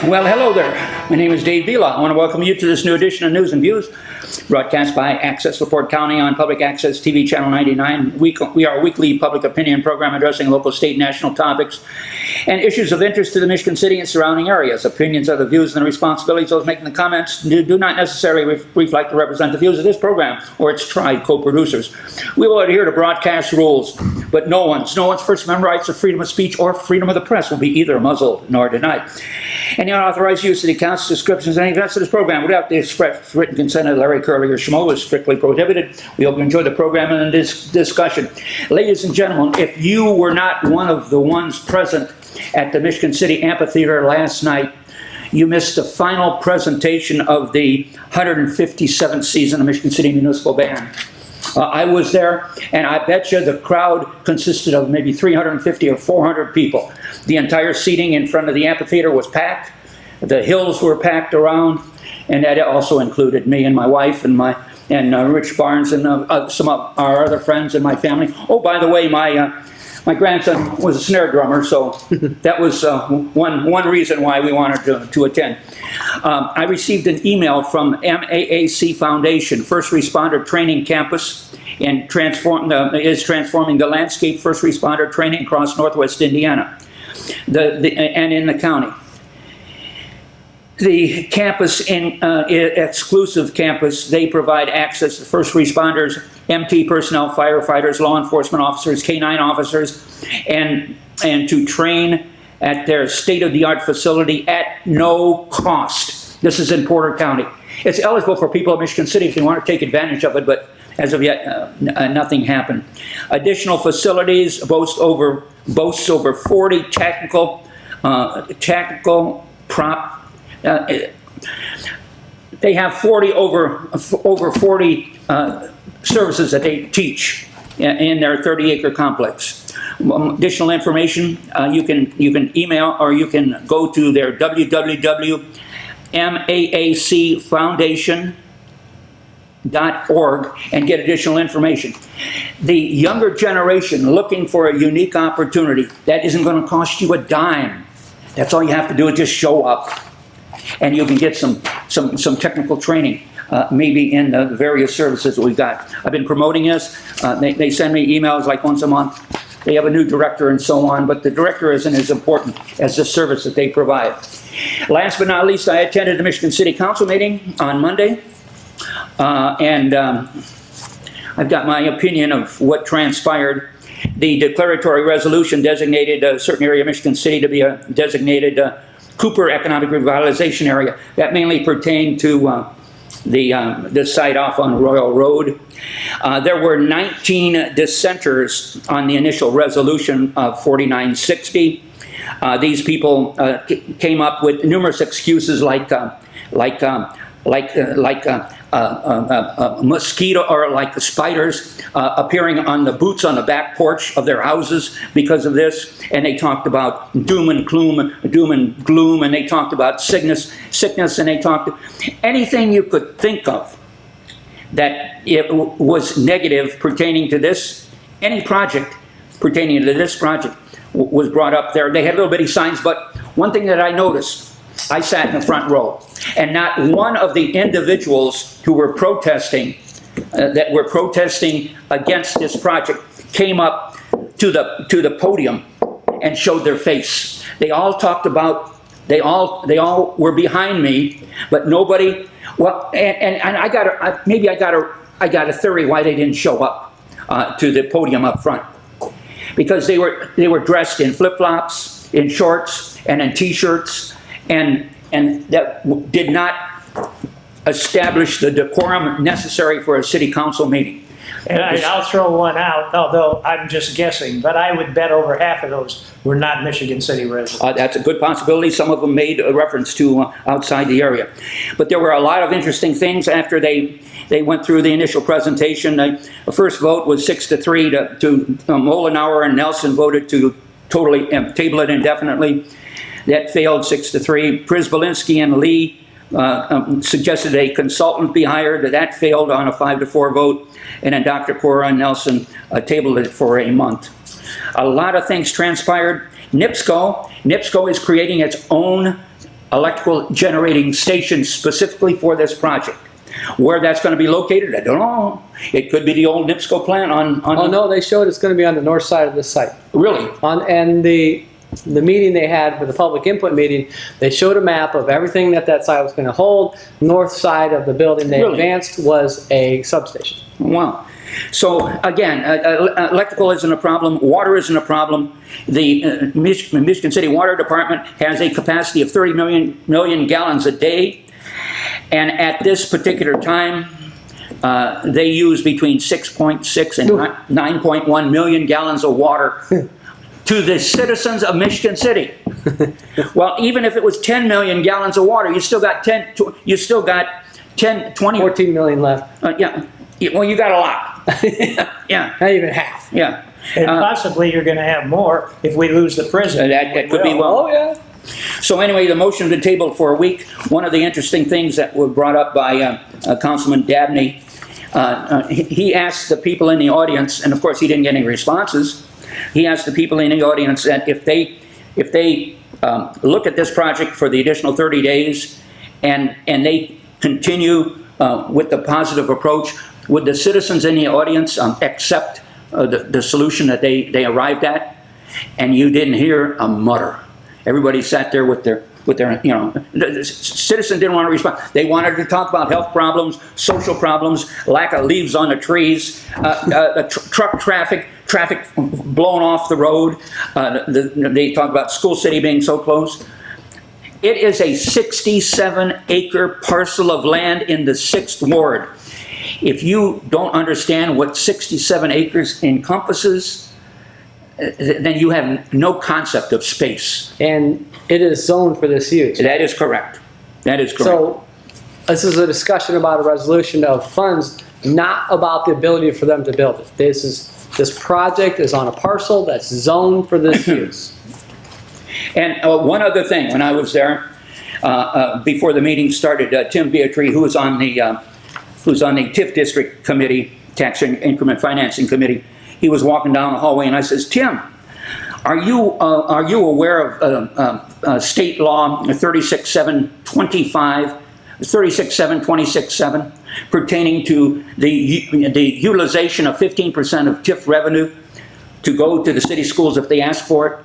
Well, hello there. My name is Dave Vila. I want to welcome you to this new edition of News and Views, broadcast by Access LaPorte County on Public Access TV Channel 99. We are a weekly public opinion program addressing local, state, and national topics and issues of interest to the Michigan City and surrounding areas. Opinions are the views and the responsibilities of those making the comments do not necessarily reflect or represent the views of this program or its tried co-producers. We will adhere to broadcast rules, but no one's First Amendment rights of freedom of speech or freedom of the press will be either muzzled nor denied. Any unauthorized use of the accounts, descriptions, and any events of this program without the express written consent of Larry Curly or Schmo is strictly prohibited. We hope you enjoy the program and this discussion. Ladies and gentlemen, if you were not one of the ones present at the Michigan City Amphitheater last night, you missed the final presentation of the 157th season of Michigan City Municipal Band. I was there, and I bet you the crowd consisted of maybe 350 or 400 people. The entire seating in front of the amphitheater was packed. The hills were packed around, and that also included me and my wife and Rich Barnes and some of our other friends and my family. Oh, by the way, my grandson was a snare drummer, so that was one reason why we wanted to attend. I received an email from MAAC Foundation, First Responder Training Campus, and is transforming the landscape first responder training across Northwest Indiana and in the county. The campus, exclusive campus, they provide access to first responders, MT personnel, firefighters, law enforcement officers, K-9 officers, and to train at their state-of-the-art facility at no cost. This is in Porter County. It's eligible for people of Michigan City if they want to take advantage of it, but as of yet, nothing happened. Additional facilities boasts over 40 tactical prop. They have over 40 services that they teach in their 30-acre complex. Additional information, you can email or you can go to their www.maacfoundation.org and get additional information. The younger generation looking for a unique opportunity, that isn't going to cost you a dime. That's all you have to do is just show up, and you can get some technical training, maybe in the various services that we've got. I've been promoting this. They send me emails like once a month. They have a new director and so on, but the director isn't as important as the service that they provide. Last but not least, I attended the Michigan City Council meeting on Monday, and I've got my opinion of what transpired. The declaratory resolution designated a certain area of Michigan City to be a designated Cooper Economic Revitalization Area. That mainly pertained to the site off on Royal Road. There were 19 dissenters on the initial resolution of 4960. These people came up with numerous excuses like mosquito or like the spiders appearing on the boots on the back porch of their houses because of this, and they talked about doom and gloom, and they talked about sickness, and they talked anything you could think of that it was negative pertaining to this. Any project pertaining to this project was brought up there. They had little bitty signs, but one thing that I noticed, I sat in the front row, and not one of the individuals who were protesting, against this project, came up to the podium and showed their face. They all talked about, they all were behind me, but nobody. Well, and I got a theory why they didn't show up to the podium up front, because they were dressed in flip-flops, in shorts, and in t-shirts. And that did not establish the decorum necessary for a city council meeting. And I'll throw one out, although I'm just guessing, but I would bet over half of those were not Michigan City residents. That's a good possibility. Some of them made a reference to outside the area. But there were a lot of interesting things after they went through the initial presentation. The first vote was 6-3 to Mollenauer, and Nelson voted to totally table it indefinitely. That failed 6-3. Przybylski and Lee suggested a consultant be hired. That failed on a 5-4 vote. And then Dr. Cora and Nelson tabled it for a month. A lot of things transpired. NIPSCO is creating its own electrical generating station specifically for this project. Where that's going to be located, I don't know. It could be the old NIPSCO plant on Oh, no, they showed it's going to be on the north side of the site. Really? And the meeting they had for the public input meeting, they showed a map of everything that site was going to hold. North side of the building they Really? advanced was a substation. Wow. So again, electrical isn't a problem, water isn't a problem. The Michigan City Water Department has a capacity of 30 million gallons a day. And at this particular time, they use between 6.6 and 9.1 million gallons of water to the citizens of Michigan City. Well, even if it was 10 million gallons of water, you still got 20. 14 million left. Yeah. Well, you got a lot. Yeah. Not even half. Yeah. And possibly you're going to have more if we lose the prison. That could be well. Oh, yeah. So anyway, the motion to table for a week. One of the interesting things that were brought up by Councilman Dabney, he asked the people in the audience, and of course he didn't get any responses. He asked the people in the audience that if they look at this project for the additional 30 days and they continue with the positive approach, would the citizens in the audience accept the solution that they arrived at? And you didn't hear a mutter. Everybody sat there with their, you know, the citizen didn't want to respond. They wanted to talk about health problems, social problems, lack of leaves on the trees, truck traffic blown off the road. They talk about School City being so close. It is a 67-acre parcel of land in the 6th Ward. If you don't understand what 67 acres encompasses, then you have no concept of space. And it is zoned for this use. That is correct. That is correct. So this is a discussion about a resolution of funds, not about the ability for them to build it. This project is on a parcel that's zoned for this use. And one other thing, when I was there, before the meeting started, Tim Beatry, who's on the TIF District Committee, Tax Increment Financing Committee, he was walking down the hallway and I says, Tim, are you aware of state law 36.726.7 pertaining to the utilization of 15% of TIF revenue to go to the city schools if they ask for it?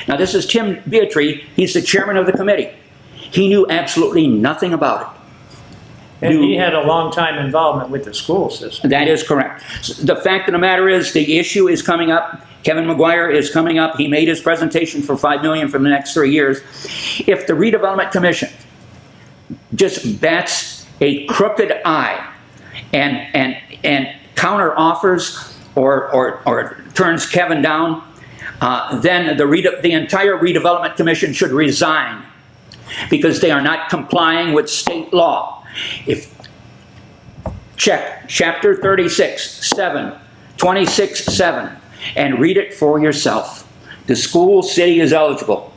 Now this is Tim Beatry, he's the chairman of the committee. He knew absolutely nothing about it. And he had a long time involvement with the school system. That is correct. The fact of the matter is the issue is coming up. Kevin McGuire is coming up. He made his presentation for $5 million for the next 3 years. If the Redevelopment Commission just bats a crooked eye and counter offers or turns Kevin down, then the entire Redevelopment Commission should resign because they are not complying with state law. If check chapter 36.7, and read it for yourself. The school city is eligible,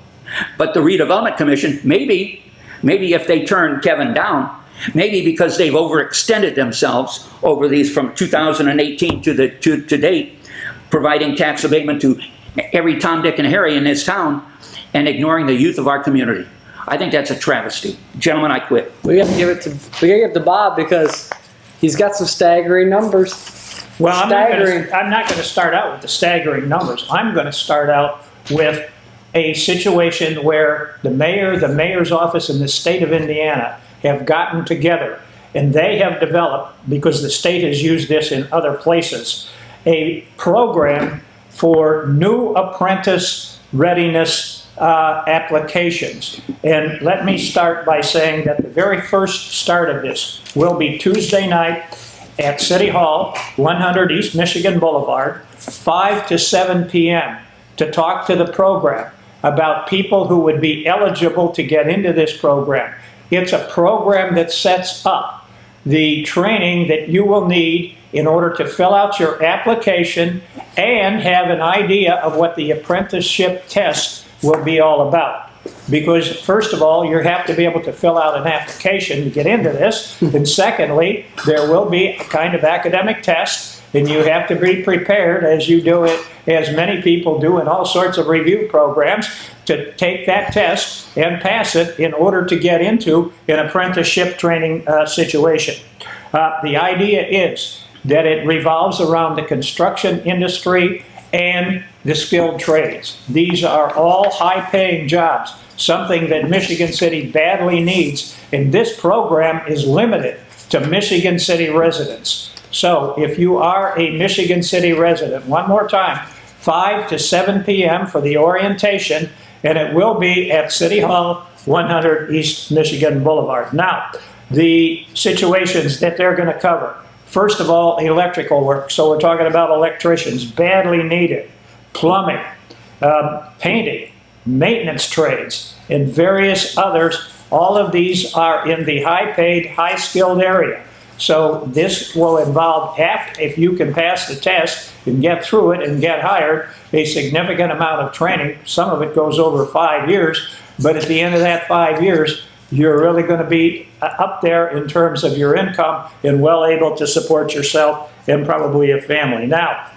but the Redevelopment Commission, maybe if they turn Kevin down, maybe because they've overextended themselves over these from 2018 to date, providing tax abatement to every Tom, Dick, and Harry in this town, and ignoring the youth of our community. I think that's a travesty. Gentlemen, I quit. We got to give it to Bob because he's got some staggering numbers. Well, I'm not going to start out with the staggering numbers. I'm going to start out with a situation where the mayor, the mayor's office, and the state of Indiana have gotten together, and they have developed, because the state has used this in other places, a program for new apprentice readiness applications. And let me start by saying that the very first start of this will be Tuesday night at City Hall, 100 East Michigan Boulevard, 5 to 7 p.m. to talk to the program about people who would be eligible to get into this program. It's a program that sets up the training that you will need in order to fill out your application and have an idea of what the apprenticeship test will be all about. because first of all, you have to be able to fill out an application to get into this. And secondly, there will be a kind of academic test, and you have to be prepared, as you do it, as many people do in all sorts of review programs, to take that test and pass it in order to get into an apprenticeship training situation. The idea is that it revolves around the construction industry and the skilled trades. These are all high-paying jobs, something that Michigan City badly needs, and this program is limited to Michigan City residents. So if you are a Michigan City resident, one more time, 5 to 7 p.m. for the orientation, and it will be at City Hall, 100 East Michigan Boulevard. Now, the situations that they're going to cover. First of all, electrical work. So we're talking about electricians, badly needed, plumbing, painting, maintenance trades, and various others. All of these are in the high-paid, high-skilled area. So this will involve, if you can pass the test and get through it and get hired, a significant amount of training. Some of it goes over 5 years, but at the end of that 5 years, you're really going to be up there in terms of your income and well able to support yourself and probably a family. Now,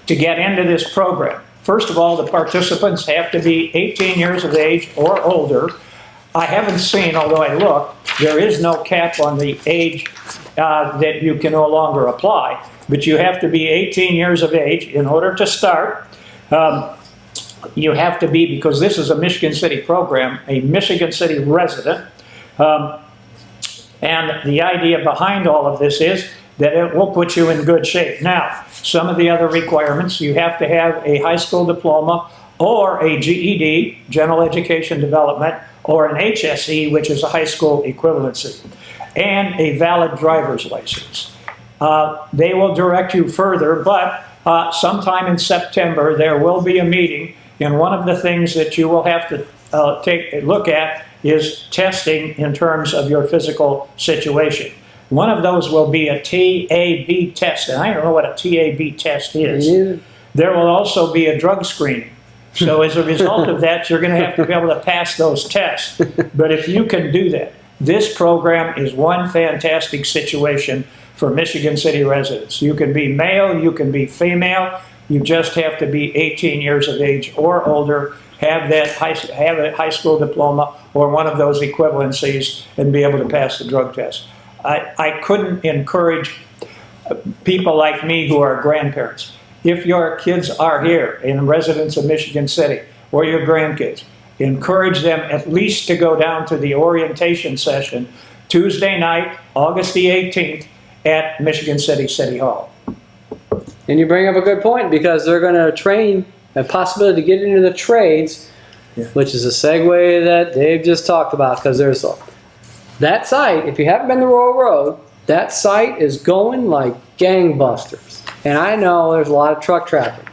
to get into this program, first of all, the participants have to be 18 years of age or older. I haven't seen, although I looked, there is no cap on the age that you can no longer apply, but you have to be 18 years of age in order to start. You have to be, because this is a Michigan City program, a Michigan City resident. And the idea behind all of this is that it will put you in good shape. Now, some of the other requirements, you have to have a high school diploma or a GED, General Education Development, or an HSE, which is a high school equivalency, and a valid driver's license. They will direct you further, but sometime in September there will be a meeting, and one of the things that you will have to take a look at is testing in terms of your physical situation. One of those will be a TAB test, and I don't know what a TAB test is. Yeah. There will also be a drug screening. So as a result of that, you're going to have to be able to pass those tests. But if you can do that, this program is one fantastic situation for Michigan City residents. You can be male, you can be female, you just have to be 18 years of age or older, have a high school diploma or one of those equivalencies, and be able to pass the drug test. I couldn't encourage people like me who are grandparents. If your kids are here and residents of Michigan City, or your grandkids, encourage them at least to go down to the orientation session Tuesday night, August the 18th, at Michigan City City Hall. And you bring up a good point, because they're going to train a possibility to get into the trades, which is a segue that Dave just talked about, because there's that site, if you haven't been to Royal Road, that site is going like gangbusters. And I know there's a lot of truck traffic,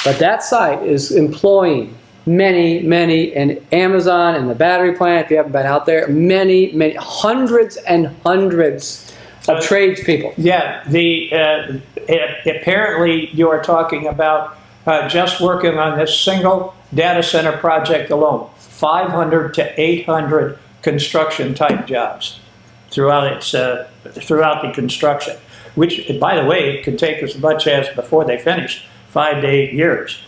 but that site is employing many, and Amazon and the battery plant, if you haven't been out there, many, hundreds and hundreds of tradespeople. Yeah, apparently you are talking about just working on this single data center project alone, 500 to 800 construction type jobs throughout the construction, which, by the way, could take as much as, before they finish, 5 to 8 years.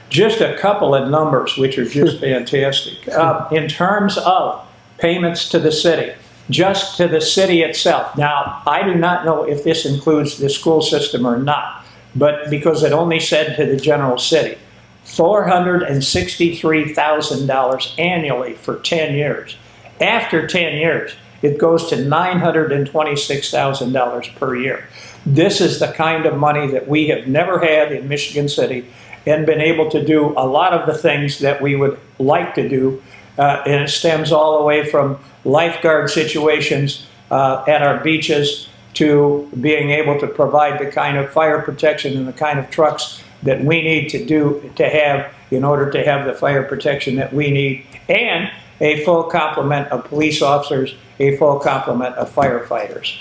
Just a couple of numbers which are just fantastic. In terms of payments to the city, just to the city itself. Now, I do not know if this includes the school system or not, but because it only said to the general city, $463,000 annually for 10 years. After 10 years, it goes to $926,000 per year. This is the kind of money that we have never had in Michigan City, and been able to do a lot of the things that we would like to do. And it stems all the way from lifeguard situations at our beaches to being able to provide the kind of fire protection and the kind of trucks that we need to have in order to have the fire protection that we need, and a full complement of police officers, a full complement of firefighters.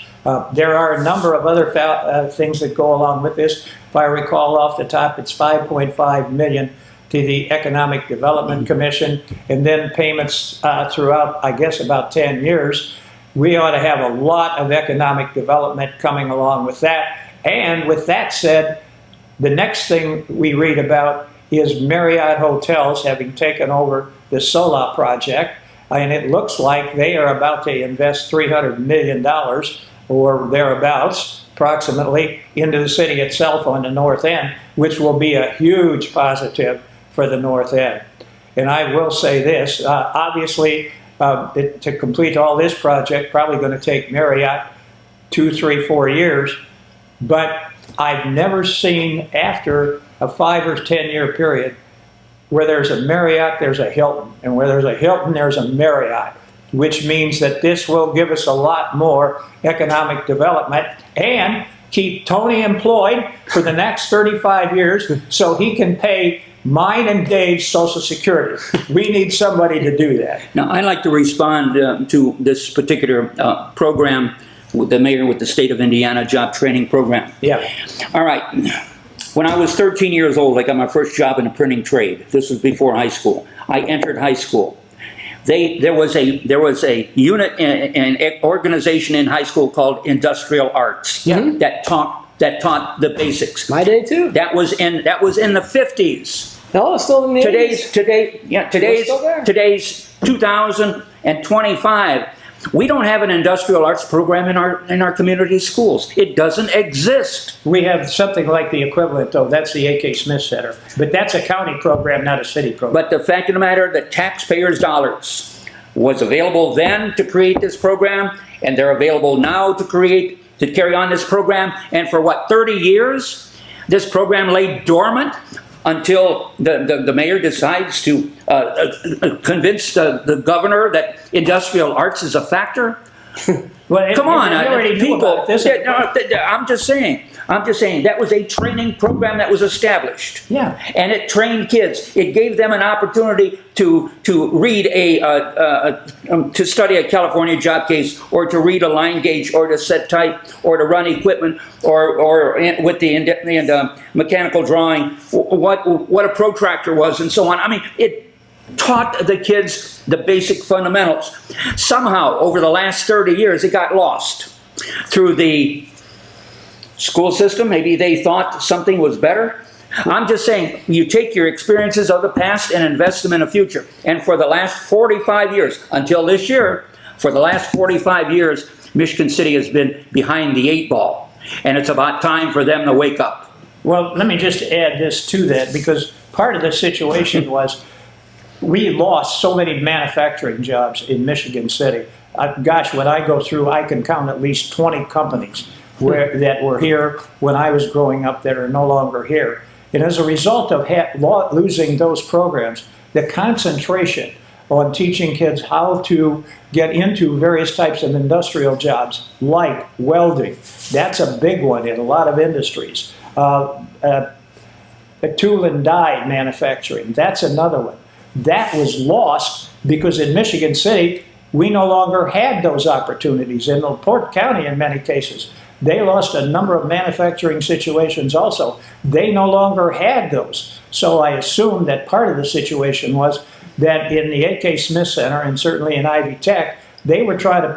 There are a number of other things that go along with this. If I recall off the top, it's $5.5 million to the Economic Development Commission, and then payments throughout, I guess, about 10 years. We ought to have a lot of economic development coming along with that. And with that said, the next thing we read about is Marriott Hotels having taken over the Sola project, and it looks like they are about to invest $300 million or thereabouts, approximately, into the city itself on the north end, which will be a huge positive for the north end. And I will say this, obviously, to complete all this project, probably going to take Marriott 2, 3, 4 years, but I've never seen after a 5 or 10 year period where there's a Marriott, there's a Hilton, and where there's a Hilton, there's a Marriott, which means that this will give us a lot more economic development and keep Tony employed for the next 35 years so he can pay mine and Dave's Social Security. We need somebody to do that. Now, I'd like to respond to this particular program with the mayor with the state of Indiana job training program. Yeah. All right. When I was 13 years old, I got my first job in the printing trade. This was before high school. I entered high school. There was a unit, an organization in high school called Industrial Arts that taught the basics. My day too. That was in the 50s. No, it's still in the 80s. Today's 2025. We don't have an industrial arts program in our community schools. It doesn't exist. We have something like the equivalent, though. That's the A.K. Smith Center. But that's a county program, not a city program. But the fact of the matter, the taxpayers' dollars was available then to create this program, and they're available now to carry on this program. And for what, 30 years, this program lay dormant until the mayor decides to convince the governor that industrial arts is a factor. Well, Come on, people. People. I'm just saying that was a training program that was established. Yeah. And it trained kids. It gave them an opportunity to read to study a California job case, or to read a line gauge, or to set type, or to run equipment, or with the mechanical drawing, what a protractor was, and so on. I mean, it taught the kids the basic fundamentals. Somehow, over the last 30 years, it got lost through the school system. Maybe they thought something was better. I'm just saying, you take your experiences of the past and invest them in the future. And for the last 45 years, until this year, for the last 45 years, Michigan City has been behind the 8 ball. And it's about time for them to wake up. Well, let me just add this to that, because part of the situation was we lost so many manufacturing jobs in Michigan City. Gosh, when I go through, I can count at least 20 companies that were here when I was growing up that are no longer here. And as a result of losing those programs, the concentration on teaching kids how to get into various types of industrial jobs, like welding, that's a big one in a lot of industries. Tool and die manufacturing, that's another one. That was lost because in Michigan City, we no longer had those opportunities. In LaPorte County, in many cases, they lost a number of manufacturing situations also. They no longer had those. So I assume that part of the situation was that in the A.K. Smith Center, and certainly in Ivy Tech, they were trying to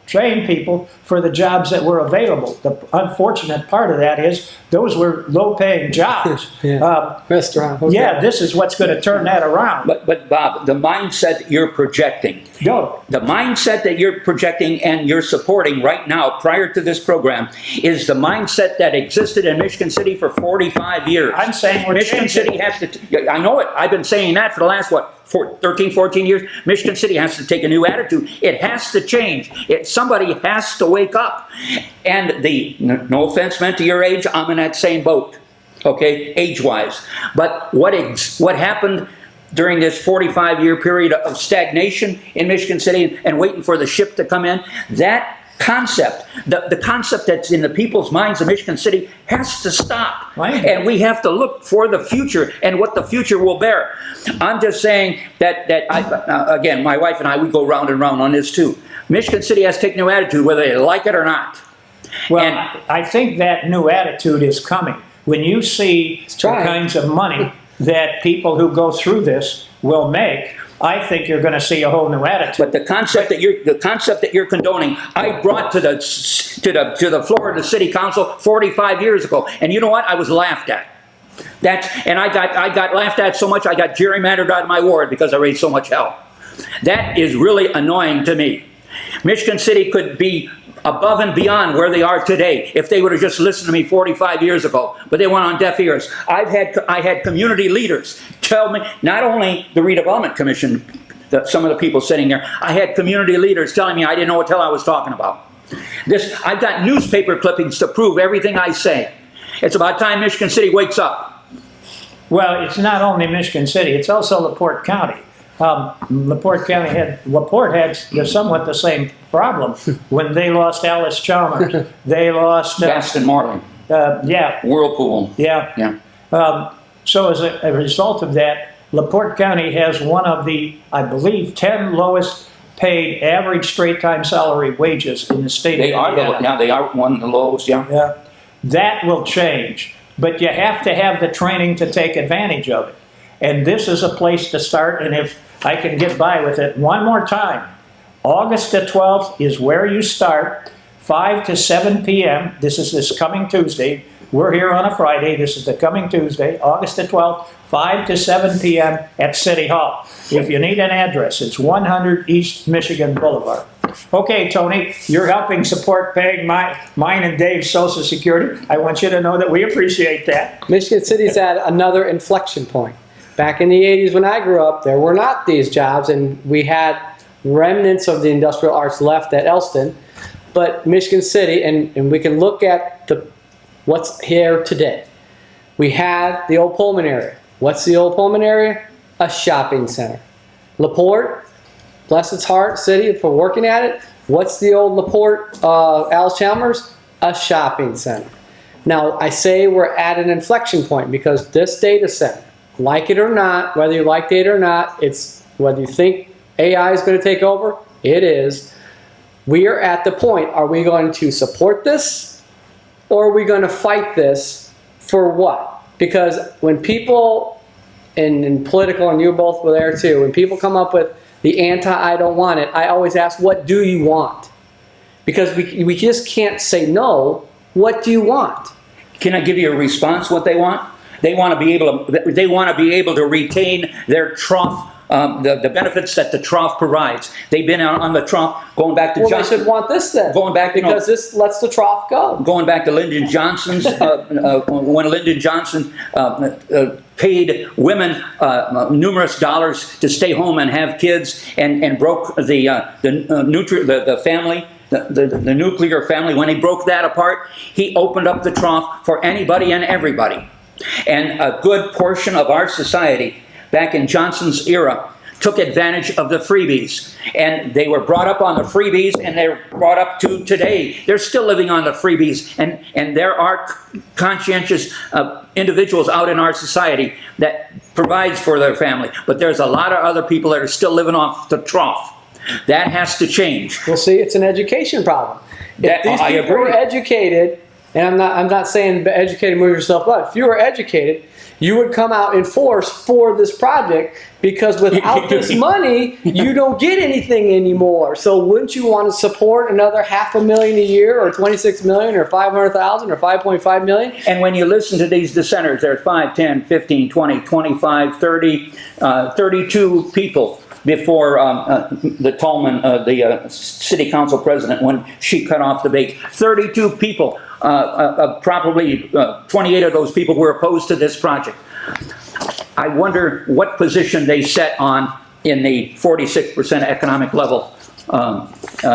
train people for the jobs that were available. The unfortunate part of that is those were low-paying jobs. Restaurant. Hotel. Yeah, this is what's going to turn that around. But Bob, the mindset that you're projecting, the mindset that you're projecting and you're supporting right now, prior to this program, is the mindset that existed in Michigan City for 45 years. I'm saying we're Michigan City has to. I know it. I've been saying that for the last 13, 14 years. Michigan City has to take a new attitude. It has to change. Somebody has to wake up. And no offense meant to your age, I'm in that same boat, okay, age-wise. But what happened during this 45-year period of stagnation in Michigan City and waiting for the ship to come in, that concept, the concept that's in the people's minds of Michigan City has to stop. Right. And we have to look for the future and what the future will bear. I'm just saying that again, my wife and I, we go round and round on this too. Michigan City has to take a new attitude, whether they like it or not. Well, And I think that new attitude is coming. When you see the kinds of money that people who go through this will make, I think you're going to see a whole new attitude. But the concept that you're condoning, I brought to the floor of the city council 45 years ago, and you know what? I was laughed at. I got laughed at so much I got gerrymandered out of my ward because I raised so much hell. That is really annoying to me. Michigan City could be above and beyond where they are today if they would have just listened to me 45 years ago, but they went on deaf ears. I had community leaders tell me, not only the redevelopment commission, some of the people sitting there, I had community leaders telling me I didn't know what the hell I was talking about. I've got newspaper clippings to prove everything I say. It's about time Michigan City wakes up. Well, it's not only Michigan City, it's also LaPorte County. LaPorte had somewhat the same problem when they lost Alice Chalmers. They lost Gaston Marley. Yeah. Whirlpool. Yeah. So as a result of that, LaPorte County has one of the, I believe, 10 lowest paid average straight time salary wages in the state of Indiana. They are one of the lowest, Yeah. That will change, but you have to have the training to take advantage of it. And this is a place to start, and if I can get by with it one more time, August the 12th is where you start, 5 to 7 p.m. This is this coming Tuesday. We're here on a Friday. This is the coming Tuesday, August the 12th, 5 to 7 p.m. at City Hall. If you need an address, it's 100 East Michigan Boulevard. Okay, Tony, you're helping support paying mine and Dave's Social Security. I want you to know that we appreciate that. Michigan City's at another inflection point. Back in the 80s when I grew up, there were not these jobs, and we had remnants of the industrial arts left at Elston. But Michigan City, and we can look at what's here today. We had the old Pullman area. What's the old Pullman area? A shopping center. LaPorte, bless its heart, city for working at it. What's the old LaPorte, Alice Chalmers? A shopping center. Now, I say we're at an inflection point because this data center, like it or not, whether you like data or not, it's whether you think AI is going to take over, it is. We are at the point, are we going to support this or are we going to fight this for what? Because when people, in political, and you both were there too, when people come up with the I don't want it, I always ask, what do you want? Because we just can't say no. What do you want? Can I give you a response what they want? They want to be able to retain their trough, the benefits that the trough provides. They've been on the trough going back to Well, Johnson. they should want this then. Going back, because this lets the trough go. Going back to Lyndon Johnson's, when Lyndon Johnson paid women numerous dollars to stay home and have kids, and broke the family. The nuclear family, when he broke that apart, he opened up the trough for anybody and everybody. And a good portion of our society, back in Johnson's era, took advantage of the freebies. And they were brought up on the freebies, and they're brought up to today. They're still living on the freebies. And there are conscientious individuals out in our society that provides for their family. But there's a lot of other people that are still living off the trough. That has to change. Well, see, it's an education problem. If these people were educated, and I'm not saying educated, move yourself up. If you were educated, you would come out in force for this project, because without this money, you don't get anything anymore. So wouldn't you want to support another $500,000 a year, or $26 million, or $500,000, or $5.5 million? And when you listen to these dissenters, there's 5, 10, 15, 20, 25, 30, 32 people before the Tolman, the city council president, when she cut off the bait. 32 people, probably 28 of those people were opposed to this project. I wonder what position they set on in the 46% economic level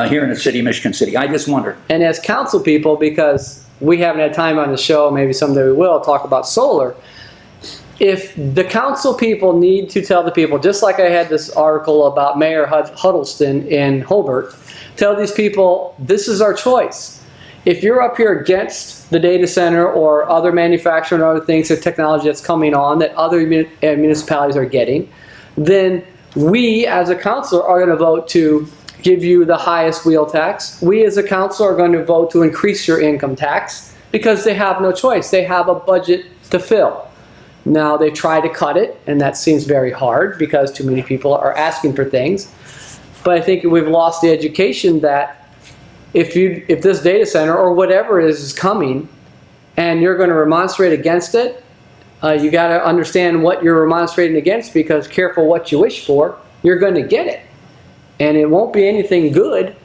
here in the city of Michigan City. I just wonder. And as council people, because we haven't had time on the show, maybe someday we will, talk about solar. If the council people need to tell the people, just like I had this article about Mayor Huddleston in Hobart, tell these people, this is our choice. If you're up here against the data center or other manufacturing or other things, or technology that's coming on that other municipalities are getting, then we as a council are going to vote to give you the highest wheel tax. We as a council are going to vote to increase your income tax, because they have no choice. They have a budget to fill. Now they've tried to cut it, and that seems very hard because too many people are asking for things. But I think we've lost the education that if this data center or whatever is coming, and you're going to remonstrate against it, you got to understand what you're remonstrating against, because careful what you wish for, you're going to get it, and it won't be anything good.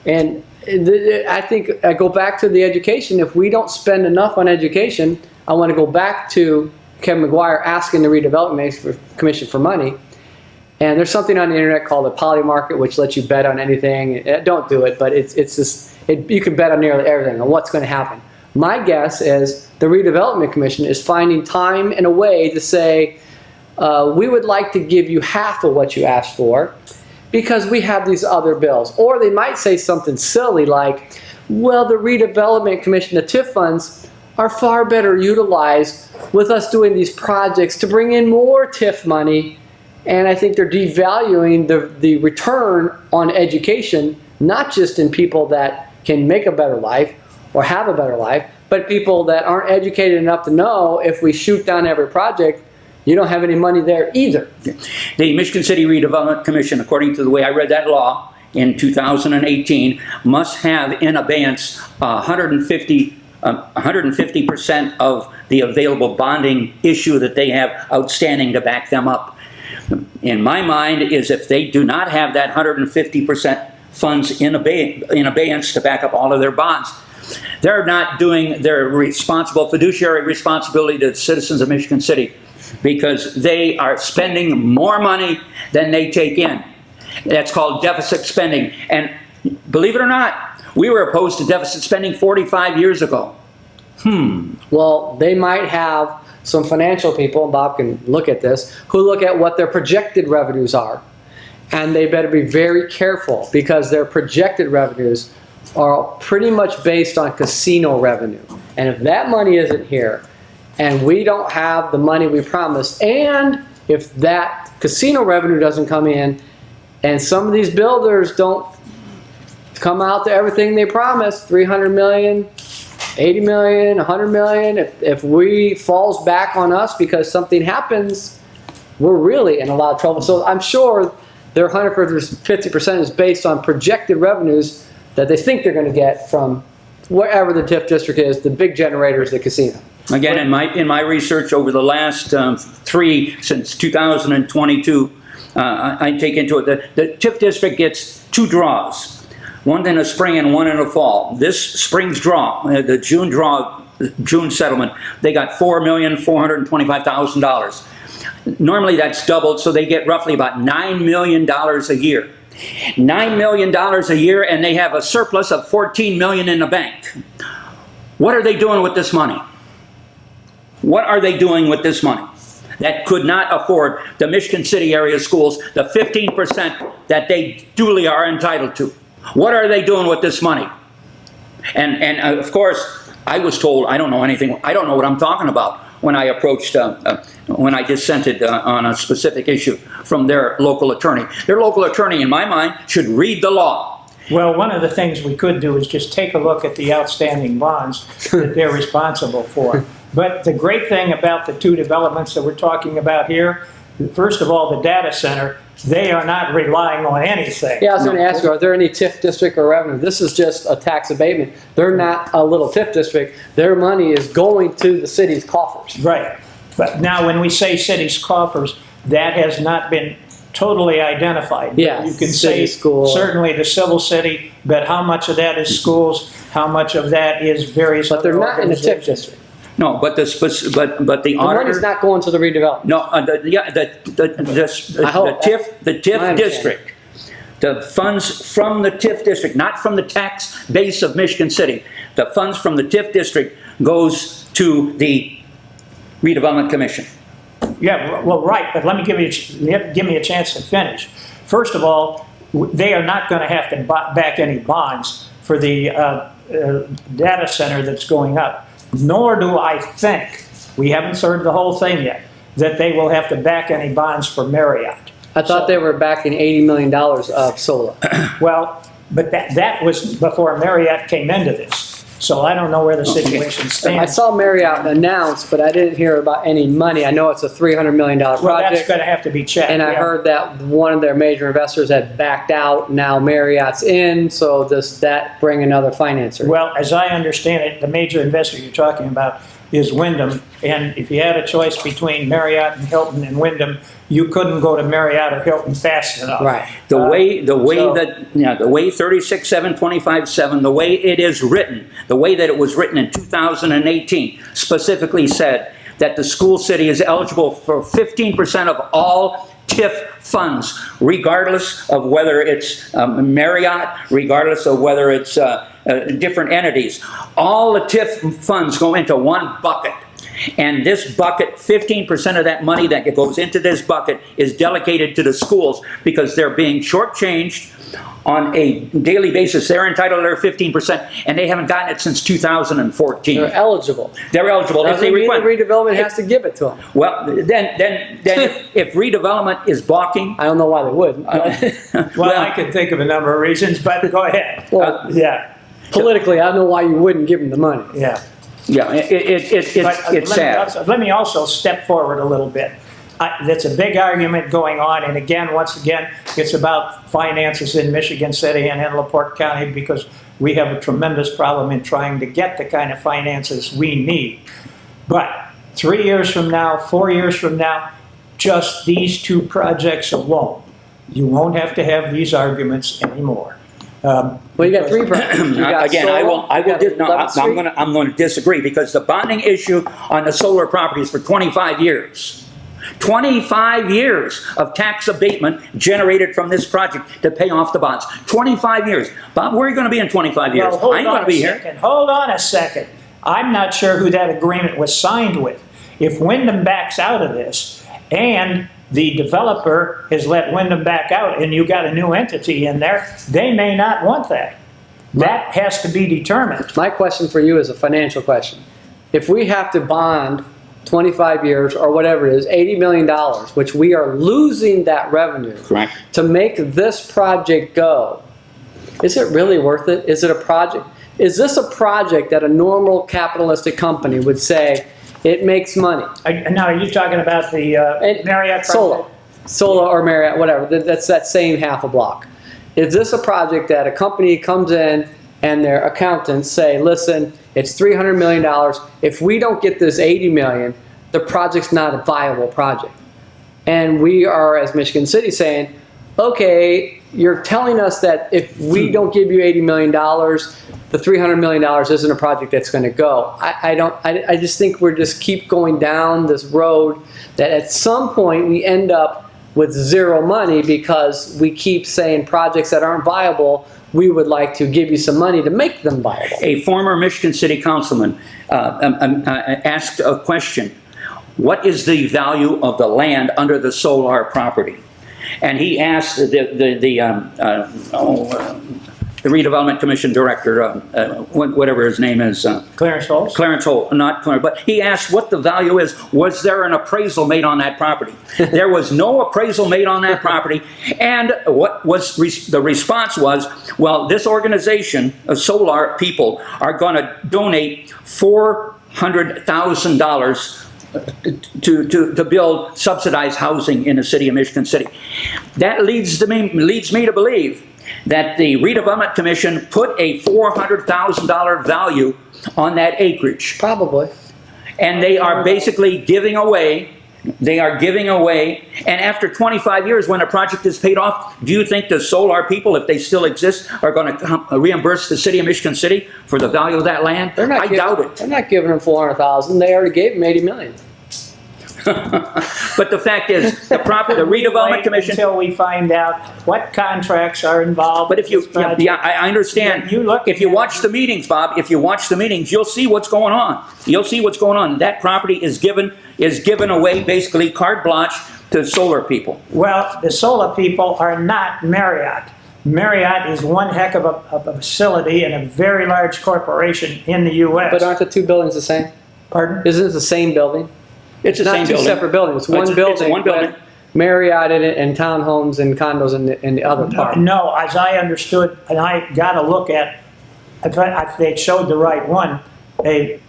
And I think I go back to the education. If we don't spend enough on education, I want to go back to Kevin McGuire asking the redevelopment commission for money. And there's something on the internet called a poly market, which lets you bet on anything. Don't do it, but it's just, you can bet on nearly everything on what's going to happen. My guess is the redevelopment commission is finding time and a way to say, we would like to give you half of what you asked for because we have these other bills. Or they might say something silly like, well, the redevelopment commission, the TIF funds, are far better utilized with us doing these projects to bring in more TIF money. And I think they're devaluing the return on education, not just in people that can make a better life or have a better life, but people that aren't educated enough to know if we shoot down every project, you don't have any money there either. The Michigan City Redevelopment Commission, according to the way I read that law in 2018, must have in abeyance 150% of the available bonding issue that they have outstanding to back them up. In my mind, is if they do not have that 150% funds in abeyance to back up all of their bonds, they're not doing their fiduciary responsibility to the citizens of Michigan City, because they are spending more money than they take in. That's called deficit spending. And believe it or not, we were opposed to deficit spending 45 years ago. Well, they might have some financial people, and Bob can look at this, who look at what their projected revenues are. And they better be very careful, because their projected revenues are pretty much based on casino revenue. And if that money isn't here, and we don't have the money we promised, and if that casino revenue doesn't come in, and some of these builders don't come out to everything they promised, 300 million, 80 million, 100 million, if we falls back on us because something happens, we're really in a lot of trouble. So I'm sure their 150% is based on projected revenues that they think they're going to get from wherever the TIF district is, the big generators, the casino. Again, in my research over the last since 2022, I take into it that the TIF district gets 2 draws. One in the spring and one in the fall. This spring's draw, the June settlement, they got $4,425,000. Normally that's doubled, so they get roughly about $9 million a year. $9 million a year, and they have a surplus of $14 million in the bank. What are they doing with this money? What are they doing with this money that could not afford the Michigan City area schools the 15% that they duly are entitled to? What are they doing with this money? And of course, I was told I don't know anything. I don't know what I'm talking about when I approached, when I dissented on a specific issue from their local attorney. Their local attorney, in my mind, should read the law. Well, one of the things we could do is just take a look at the outstanding bonds that they're responsible for. But the great thing about the 2 developments that we're talking about here, first of all, the data center, they are not relying on anything. Yeah, I was going to ask you, are there any TIF district or revenue? This is just a tax abatement. They're not a little TIF district. Their money is going to the city's coffers. Right. But now when we say city's coffers, that has not been totally identified. Yeah, you can city, say school. Certainly the civil city, but how much of that is schools, how much of that is various But they're other not in the TIF district. No, but the The auditor. money's not going to the redevelopment. No, the TIF district, the funds from the TIF district, not from the tax base of Michigan City. The funds from the TIF district goes to the redevelopment commission. Yeah, well, right, but let me give me a chance to finish. First of all, they are not going to have to back any bonds for the data center that's going up. Nor do I think, we haven't heard the whole thing yet, that they will have to back any bonds for Marriott. I thought they were backing $80 million of solar. Well, but that was before Marriott came into this. So I don't know where the situation I stands. saw Marriott announce, but I didn't hear about any money. I know it's a $300 million Well, that's project. going to have to be checked. And I yeah. heard that one of their major investors had backed out. Now Marriott's in, so does that bring another financer? Well, as I understand it, the major investor you're talking about is Wyndham. And if you had a choice between Marriott and Hilton and Wyndham, you couldn't go to Marriott or Hilton fast enough. Right. The way so- the way 36.725.7, the way it is written, the way that it was written in 2018, specifically said that the school city is eligible for 15% of all TIF funds, regardless of whether it's Marriott, regardless of whether it's different entities. All the TIF funds go into one bucket. And this bucket, 15% of that money that goes into this bucket is delegated to the schools because they're being shortchanged on a daily basis. They're entitled to their 15%, and they haven't gotten it since 2014. They're eligible. They're eligible if Doesn't they mean the request. redevelopment has to give it to them. Well, then if redevelopment is balking, I don't know why they wouldn't. Well, I could think of a number of reasons, but go ahead. Well, Yeah, politically, I don't know why you wouldn't give them the money. yeah. yeah, it's sad. Let me also step forward a little bit. That's a big argument going on, and again, once again, it's about finances in Michigan City and in LaPorte County because we have a tremendous problem in trying to get the kind of finances we need. But 3 years from now, 4 years from now, just these two projects alone, you won't have to have these arguments anymore. Well, you got three problems. You got Again, solar, I you will. got No, 11th Street. I'm going to disagree because the bonding issue on the solar property is for 25 years. 25 years of tax abatement generated from this project to pay off the bonds. 25 years. Bob, where are you going to be in 25 years? Well, hold I ain't on going to be a here. second. Hold on a second. I'm not sure who that agreement was signed with. If Wyndham backs out of this and the developer has let Wyndham back out and you got a new entity in there, they may not want that. That has to be determined. My question for you is a financial question. If we have to bond 25 years or whatever it is, $80 million, which we are losing that revenue Correct. to make this project go, is it really worth it? Is it a project? Is this a project that a normal capitalistic company would say, it makes money? Now, are you talking about the Marriott Solar. project? Solar or Marriott, whatever. That's that same half a block. Is this a project that a company comes in and their accountants say, listen, it's $300 million. If we don't get this $80 million, the project's not a viable project. And we are, as Michigan City, saying, okay, you're telling us that if we don't give you $80 million, the $300 million isn't a project that's going to go. I just think we're just keep going down this road that at some point we end up with zero money because we keep saying projects that aren't viable, we would like to give you some money to make them viable. A former Michigan City councilman asked a question. What is the value of the land under the solar property? And he asked the redevelopment commission director, whatever his name is, Clarence Holtz? Clarence Holt, not Clarence, but he asked what the value is. Was there an appraisal made on that property? There was no appraisal made on that property. And what was the response was, well, this organization of solar people are going to donate $400,000 to build subsidized housing in the city of Michigan City. That leads me to believe that the redevelopment commission put a $400,000 value on that acreage. Probably. And they are basically giving away, and after 25 years when a project is paid off, do you think the solar people, if they still exist, are going to reimburse the city of Michigan City for the value of that land? I doubt it. They're not giving them $400,000. They already gave them $80 million. But the fact is, the redevelopment Wait commission. until we find out what contracts are involved. But if you, with this project. yeah, I understand. If you watch the meetings, Bob, if you watch the meetings, you'll see what's going on. You'll see what's going on. That property is given away, basically carte blanche to solar people. Well, the solar people are not Marriott. Marriott is one heck of a facility and a very large corporation in the U.S. But aren't the two buildings the same? Pardon? Isn't it the same building? It's the Not same two building. separate buildings. It's one It's building. one building. with Marriott in it and townhomes and condos in the other part. No, as I understood, and I got to look at if they showed the right one, a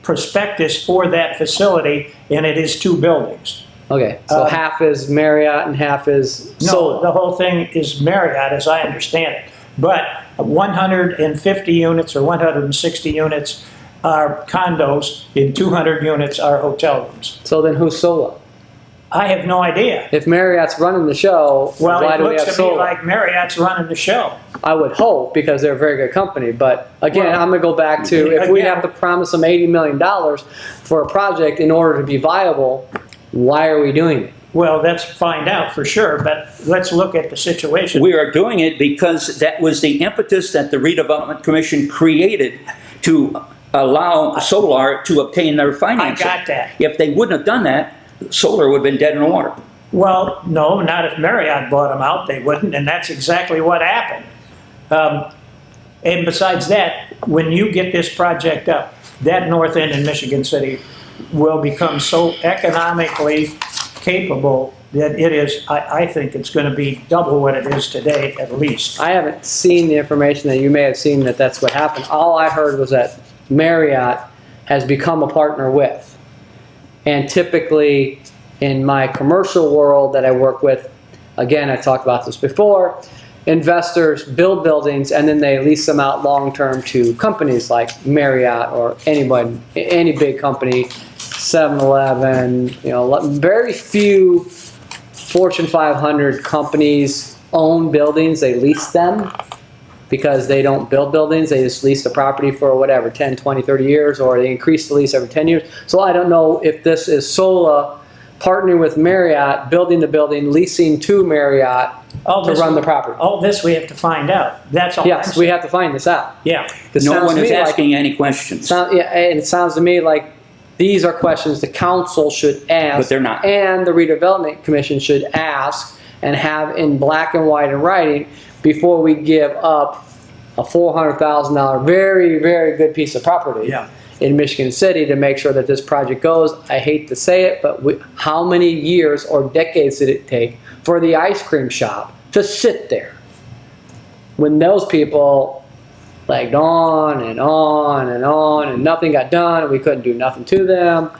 prospectus for that facility, and it is 2 buildings. Okay, so half is Marriott and half is No, solar. the whole thing is Marriott, as I understand it. But 150 units or 160 units are condos, and 200 units are hotel rooms. So then who's solar? I have no idea. If Marriott's running the show, Well, why it do we looks have to me solar? like Marriott's running the show. I would hope, because they're a very good company. But again, Well, I'm going to go back to, if we again- have to promise them $80 million for a project in order to be viable, why are we doing it? Well, let's find out for sure, but let's look at the situation. We are doing it because that was the impetus that the Redevelopment Commission created to allow Solar to obtain their financing. got that. If they wouldn't have done that, Solar would have been dead in the water. Well, no, not if Marriott bought them out, they wouldn't, and that's exactly what happened. And besides that, when you get this project up, that north end in Michigan City will become so economically capable that it is, I think it's going to be double what it is today at least. I haven't seen the information that you may have seen that that's what happened. All I heard was that Marriott has become a partner with. And typically, in my commercial world that I work with, again, I talked about this before, investors build buildings and then they lease them out long-term to companies like Marriott or anybody, any big company, 7-Eleven, you know, very few Fortune 500 companies own buildings, they lease them because they don't build buildings, they just lease the property for whatever, 10, 20, 30 years, or they increase the lease every 10 years. So I don't know if this is Sola partnering with Marriott, building the building, leasing to Marriott to run the property. All this we have to find out. That's all. Yes, we have to find this out. Yeah. It No sounds one to is me like- asking any questions. yeah, and it sounds to me like these are questions the council should ask. But they're not. And the redevelopment commission should ask and have in black and white in writing before we give up a $400,000 very, very good piece of property Yeah. in Michigan City to make sure that this project goes. I hate to say it, but how many years or decades did it take for the ice cream shop to sit there when those people lagged on and on and on and nothing got done and we couldn't do nothing to them?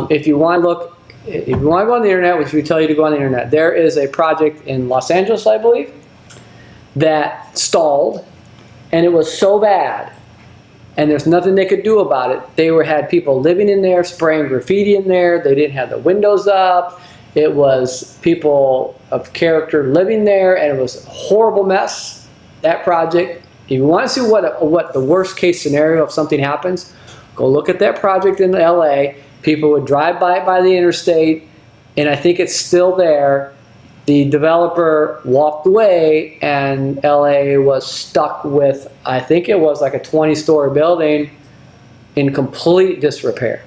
If you want to look, if you want to go on the internet, which we tell you to go on the internet, there is a project in Los Angeles, I believe, that stalled, and it was so bad and there's nothing they could do about it. They had people living in there, spraying graffiti in there. They didn't have the windows up. It was people of character living there, and it was a horrible mess, that project. If you want to see what the worst case scenario if something happens, go look at that project in LA. People would drive by the interstate, and I think it's still there. The developer walked away and LA was stuck with, I think it was like a 20-story building in complete disrepair.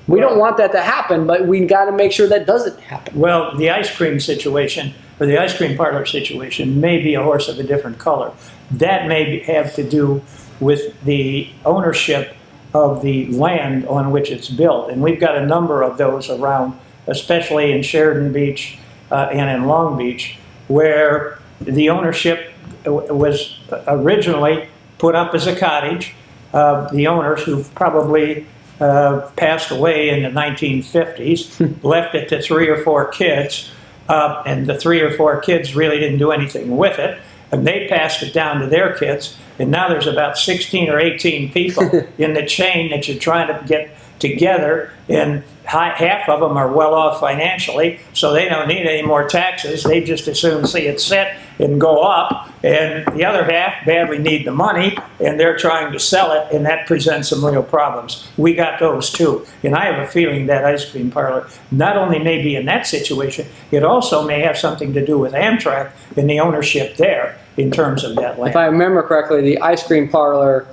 We don't want that to happen, but we got to make sure that doesn't happen. Well, the ice cream situation, or the ice cream parlor situation, may be a horse of a different color. That may have to do with the ownership of the land on which it's built. And we've got a number of those around, especially in Sheridan Beach and in Long Beach, where the ownership was originally put up as a cottage. The owners, who probably passed away in the 1950s, left it to 3 or 4 kids, and the 3 or 4 kids really didn't do anything with it, and they passed it down to their kids, and now there's about 16 or 18 people in the chain that you're trying to get together, and half of them are well off financially, so they don't need any more taxes. They just as soon see it sit and go up, and the other half badly need the money, and they're trying to sell it, and that presents some real problems. We got those too, and I have a feeling that ice cream parlor not only may be in that situation, it also may have something to do with Amtrak and the ownership there in terms of that land. If I remember correctly, the ice cream parlor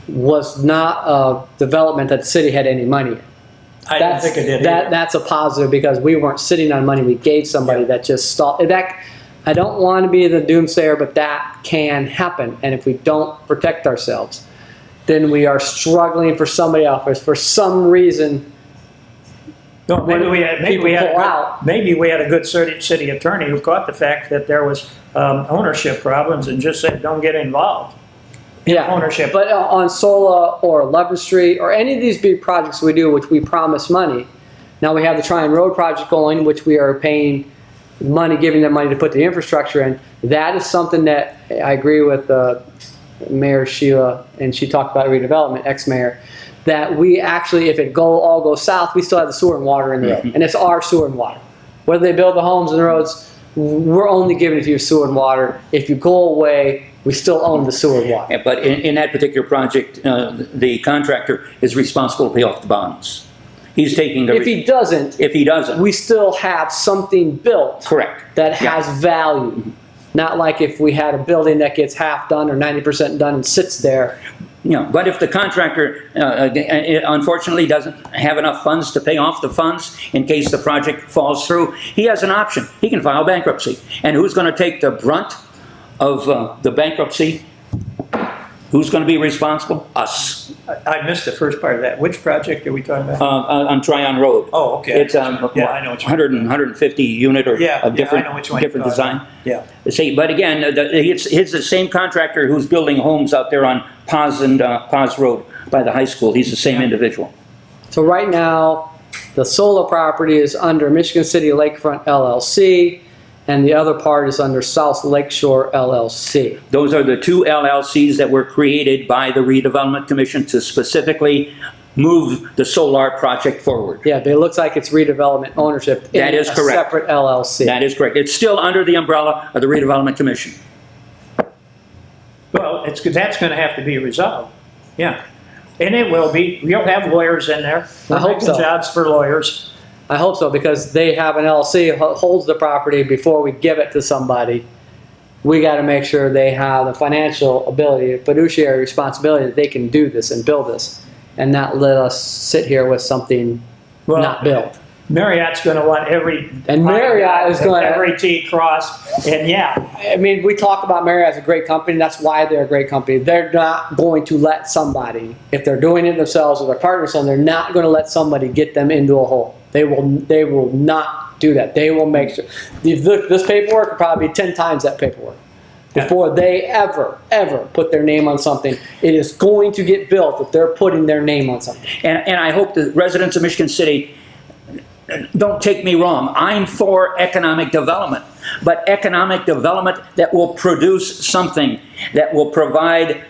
was not a development that the city had any money in. I don't think it did either. That's a positive because we weren't sitting on money we gave somebody that just stalled. I don't want to be the doomsayer, but that can happen. And if we don't protect ourselves, then we are struggling for somebody else. For some reason, No, maybe we had a good city attorney who caught the fact that there was ownership problems and just said, don't get involved. Yeah, ownership. But on Sola or 11th Street or any of these big projects we do, which we promise money, now we have the Tryon Road project going, which we are paying money, giving them money to put the infrastructure in. That is something that I agree with Mayor Sheila, and she talked about redevelopment, ex-mayor, that we actually, if it all goes south, we still have the sewer and water in the road, and it's our sewer and water. Whether they build the homes and the roads, we're only giving it to you sewer and water. If you go away, we still own the sewer and water. Yeah, but in that particular project, the contractor is responsible to pay off the bonds. He's taking the... If he doesn't, we we still have something built correct. that Yeah. has value. Not like if we had a building that gets half done or 90% done and sits there. But if the contractor, unfortunately, doesn't have enough funds to pay off the funds in case the project falls through, he has an option. He can file bankruptcy. And who's going to take the brunt of the bankruptcy? Who's going to be responsible? Us. I missed the first part of that. Which project are we talking about? On Tryon Road. Oh, okay. It's Yeah, I know what you 150 unit or Yeah, a different, I know which one you're different talking design. about. Yeah. See, but again, it's the same contractor who's building homes out there on Paz and Paz Road by the high school. He's the same individual. So right now, the Sola property is under Michigan City Lakefront LLC, and the other part is under South Lakeshore LLC. Those are the two LLCs that were created by the Redevelopment Commission to specifically move the solar project forward. Yeah, but it looks like it's redevelopment ownership in That is a correct. separate LLC. That is correct. It's still under the umbrella of the Redevelopment Commission. Well, that's going to have to be resolved. Yeah. And it will be. You'll have lawyers in there. I hope Making so. jobs for lawyers. I hope so, because they have an LLC holds the property before we give it to somebody. We got to make sure they have the financial ability, fiduciary responsibility that they can do this and build this, and not let us sit here with something not built. Marriott's going to want every And Marriott is going to every T crossed, and yeah, I mean, we talk about Marriott as a great company. That's why they're a great company. They're not going to let somebody, if they're doing it themselves or their partners, they're not going to let somebody get them into a hole. They will not do that. They will make sure. This paperwork will probably be 10 times that paperwork before they ever put their name on something. It is going to get built if they're putting their name on something. And I hope the residents of Michigan City, don't take me wrong, I'm for economic development, but economic development that will produce something that will provide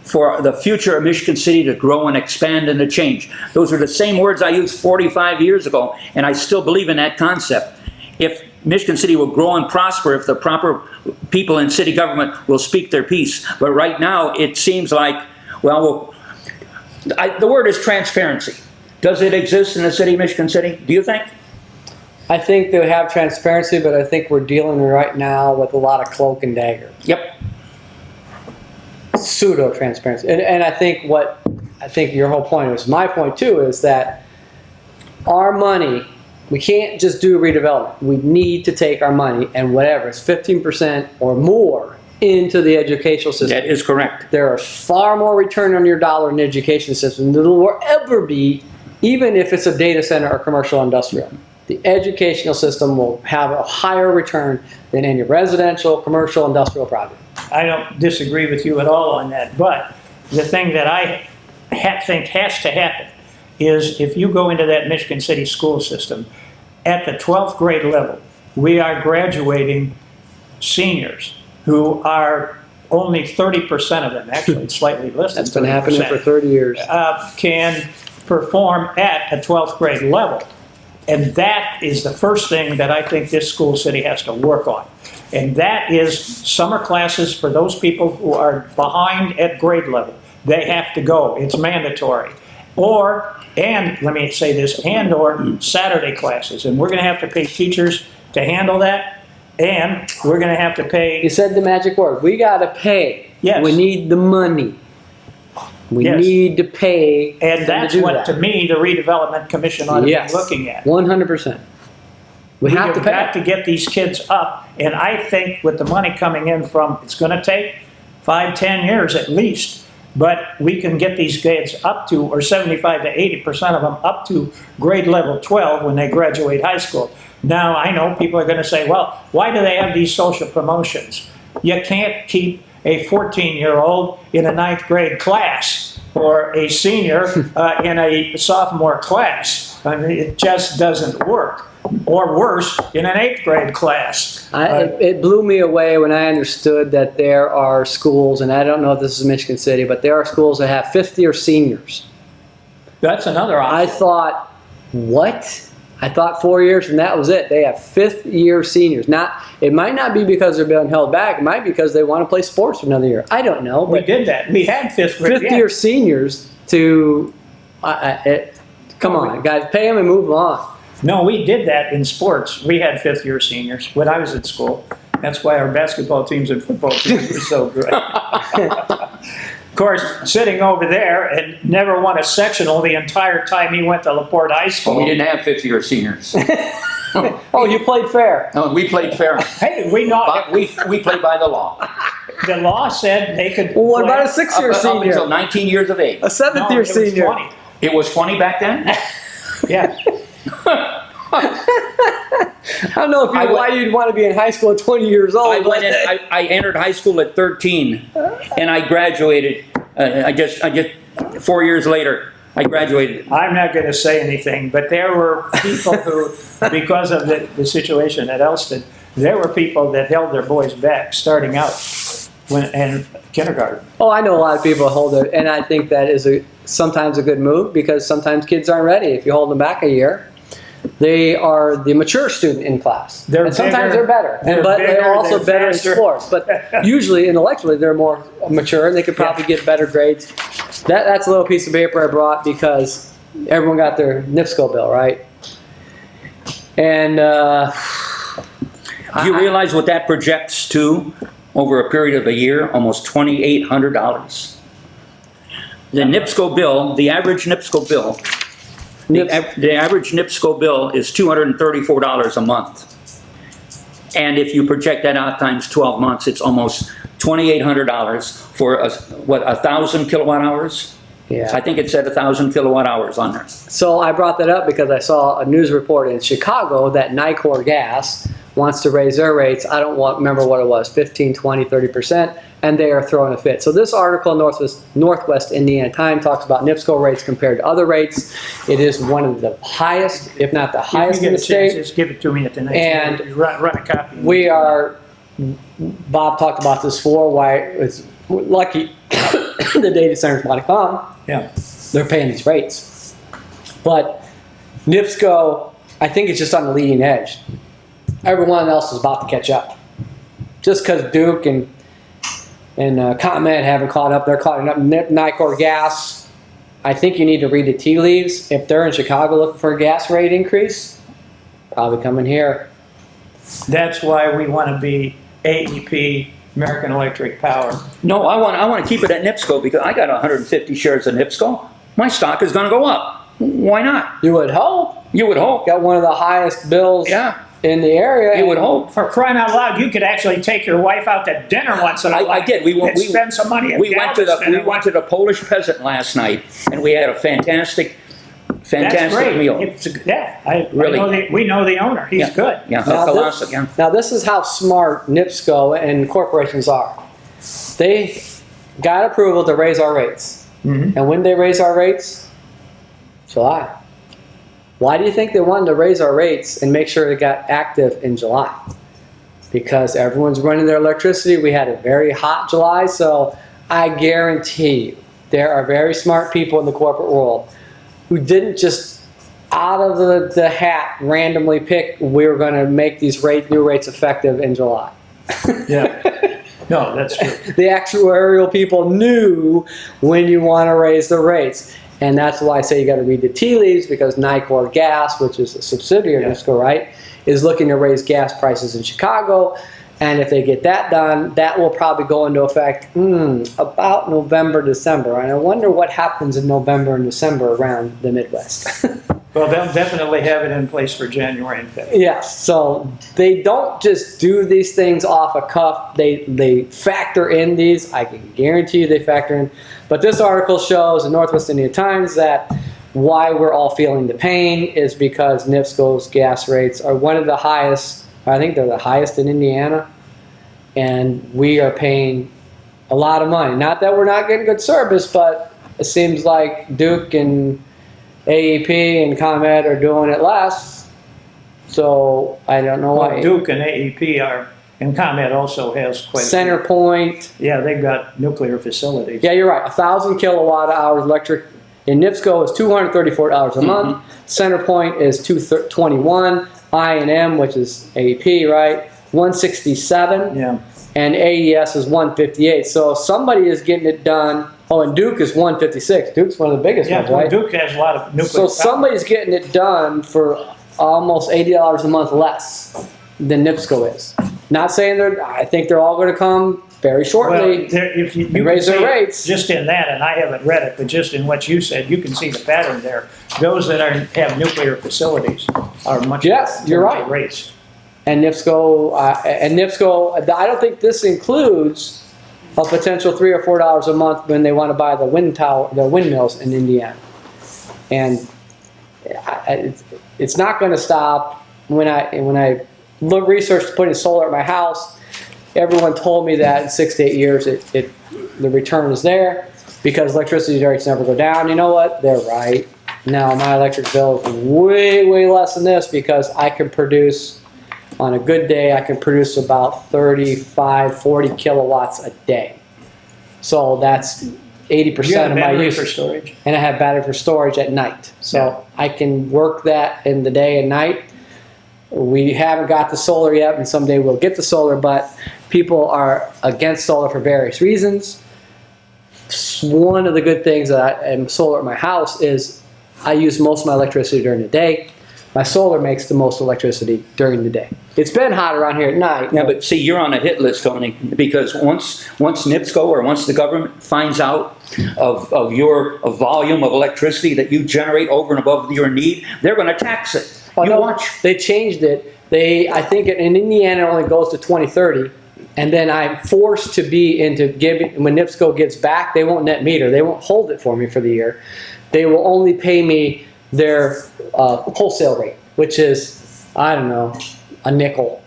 for the future of Michigan City to grow and expand and to change. Those are the same words I used 45 years ago, and I still believe in that concept. If Michigan City will grow and prosper, if the proper people in city government will speak their piece. But right now, it seems like, well, the word is transparency. Does it exist in the city of Michigan City? Do you think? I think they have transparency, but I think we're dealing right now with a lot of cloak and dagger. Yep. Pseudo transparency. And I think your whole point is, my point too, is that our money, we can't just do redevelopment. We need to take our money and whatever, it's 15% or more into the educational system. That is correct. There is far more return on your dollar in the education system than there will ever be, even if it's a data center or commercial industrial. The educational system will have a higher return than any residential, commercial, industrial project. I don't disagree with you at all on that. But the thing that I think has to happen is if you go into that Michigan City school system, at the 12th grade level, we are graduating seniors who are only 30% of them, actually it's slightly less than 30%. That's been happening for 30 years. Can perform at a 12th grade level. And that is the first thing that I think this school city has to work on. And that is summer classes for those people who are behind at grade level. They have to go. It's mandatory. And let me say this, or Saturday classes. And we're going to have to pay teachers to handle that. And we're going to have to pay. You said the magic word. We got to pay. Yes. We need the money. We Yes. need to pay. And that's what, to me, the Redevelopment Commission ought to be looking at. 100%. We have to pay. got to get these kids up. And I think with the money coming in from, it's going to take 5-10 years at least, but we can get these kids up to, or 75 to 80% of them up to grade level 12 when they graduate high school. Now, I know people are going to say, well, why do they have these social promotions? You can't keep a 14-year-old in a ninth grade class or a senior in a sophomore class. I mean, it just doesn't work. Or worse, in an eighth grade class. It blew me away when I understood that there are schools, and I don't know if this is Michigan City, but there are schools that have fifth-year seniors. That's another option. I thought, what? I thought 4 years and that was it. They have fifth-year seniors. It might not be because they're being held back. It might be because they want to play sports for another year. I don't know. We did that. We had fifth-year seniors to, come on, guys, pay them and move on. No, we did that in sports. We had fifth-year seniors when I was at school. That's why our basketball teams and football teams were so good. Of course, sitting over there and never won a sectional the entire time he went to LaPorte High School. We didn't have fifth-year seniors. Oh, you played fair. No, we played fair. Hey, we know. But we played by the law. The law said they could. Well, what play about a six-year Up until senior? 19 years of age. A seventh-year it was senior? 20. It was 20 back then? Yeah. I don't know why you'd want to be in high school at 20 years old. I entered high school at 13, and I graduated. I just 4 years later, I graduated. I'm not going to say anything, but there were people who, because of the situation at Elston, there were people that held their boys back starting out in kindergarten. Oh, I know a lot of people hold it, and I think that is sometimes a good move because sometimes kids aren't ready. If you hold them back a year, they are the mature student in class. And sometimes they're better, but they're also better in sports. But usually, intellectually, they're more mature, and they could probably get better grades. That's a little piece of paper I brought because everyone got their NIPSCO bill, right? And Do you realize what that projects to over a period of a year? Almost $2,800. The NIPSCO bill, the average NIPSCO bill, the average NIPSCO bill is $234 a month. And if you project that out times 12 months, it's almost $2,800 for 1,000 kilowatt hours. Yeah. I think it said 1,000 kilowatt hours on there. So I brought that up because I saw a news report in Chicago that Nicor Gas wants to raise their rates. I don't remember what it was, 15, 20, 30%, and they are throwing a fit. So this article in Northwest Indiana Times talks about NIPSCO rates compared to other rates. It is one of the highest, if not the highest in the state. Just give it to me at the next And meeting. Run a copy. We are, Bob talked about this before, why it's lucky the data centers want to come. Yeah. They're paying these rates. But NIPSCO, I think it's just on the leading edge. Everyone else is about to catch up. Just because Duke and ComEd haven't caught up, they're caught up. Nicor Gas, I think you need to read the tea leaves. If they're in Chicago looking for a gas rate increase, probably coming here. That's why we want to be AEP, American Electric Power. No, I want to keep it at NIPSCO because I got 150 shares of NIPSCO. My stock is going to go up. Why not? You would hope. You would hope. Got one of the highest bills in the area. You would hope. For crying out loud, you could actually take your wife out to dinner once in a while. I did. We spend some money. We went to the Polish peasant last night, and we had a fantastic meal. We know the owner. He's good. Yeah, now this is how smart NIPSCO and corporations are. They got approval to raise our rates. Mm-hmm. And when they raise our rates? July. Why do you think they wanted to raise our rates and make sure it got active in July? Because everyone's running their electricity. We had a very hot July, so I guarantee you there are very smart people in the corporate world who didn't just out of the hat randomly pick we were going to make these new rates effective in July. Yeah. No, that's true. The actuarial people knew when you want to raise the rates. And that's why I say you got to read the tea leaves, because Nicor Gas, which is a subsidiary of NIPSCO, right, is looking to raise gas prices in Chicago. And if they get that done, that will probably go into effect about November, December. And I wonder what happens in November and December around the Midwest. Well, they'll definitely have it in place for January and February. Yes, so they don't just do these things off a cuff. They factor in these. I can guarantee you they factor in. But this article shows in Northwest Indiana Times that why we're all feeling the pain is because NIPSCO's gas rates are one of the highest. I think they're the highest in Indiana. And we are paying a lot of money. Not that we're not getting good service, but it seems like Duke and AEP and ComEd are doing it less. So I don't know why. Well, Duke and AEP are, and ComEd also has quite a few. CenterPoint. Yeah, they've got nuclear facilities. Yeah, you're right. 1,000 kilowatt hours electric in NIPSCO is $234 a month. CenterPoint is $221. I&M, which is AEP, right? $167. Yeah. And AES is $158. So somebody is getting it done. Oh, and Duke is $156. Duke's one of the biggest Yeah, ones, right? Duke has a lot of nuclear So power. somebody's getting it done for almost $80 a month less than NIPSCO is. Not saying I think they're all going to come very shortly. Well, if you can raise their see rates. just in that, and I haven't read it, but just in what you said, you can see the pattern there. Those that have nuclear facilities are much Yes, lower in you're terms right. of rates. And NIPSCO, I don't think this includes a potential $3 or $4 a month when they want to buy the windmills in Indiana. And it's not going to stop. When I researched putting solar at my house, everyone told me that in 6 to 8 years the return is there because electricity rates never go down. You know what? They're right. Now my electric bill is way, way less than this because I can produce, on a good day, I can produce about 35, 40 kilowatts a day. So that's 80% You have of my battery use. for storage. And I have battery for storage at night. So I can work that in the day and night. We haven't got the solar yet, and someday we'll get the solar, but people are against solar for various reasons. One of the good things that I solar at my house is I use most of my electricity during the day. My solar makes the most electricity during the day. It's been hot around here at night. Yeah, but see, you're on a hit list, Tony, because once NIPSCO or once the government finds out of your volume of electricity that you generate over and above your need, they're going to tax it. Oh, You no, watch. They changed it. I think in Indiana it only goes to 2030, and then I'm forced to be when NIPSCO gets back, they won't net meter. They won't hold it for me for the year. They will only pay me their wholesale rate, which is, I don't know, a nickel,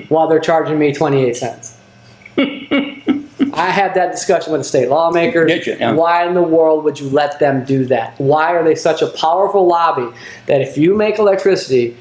while they're charging me 28 cents. I had that discussion with the state lawmakers. Did you? Yeah. Why in the world would you let them do that? Why are they such a powerful lobby that if you make electricity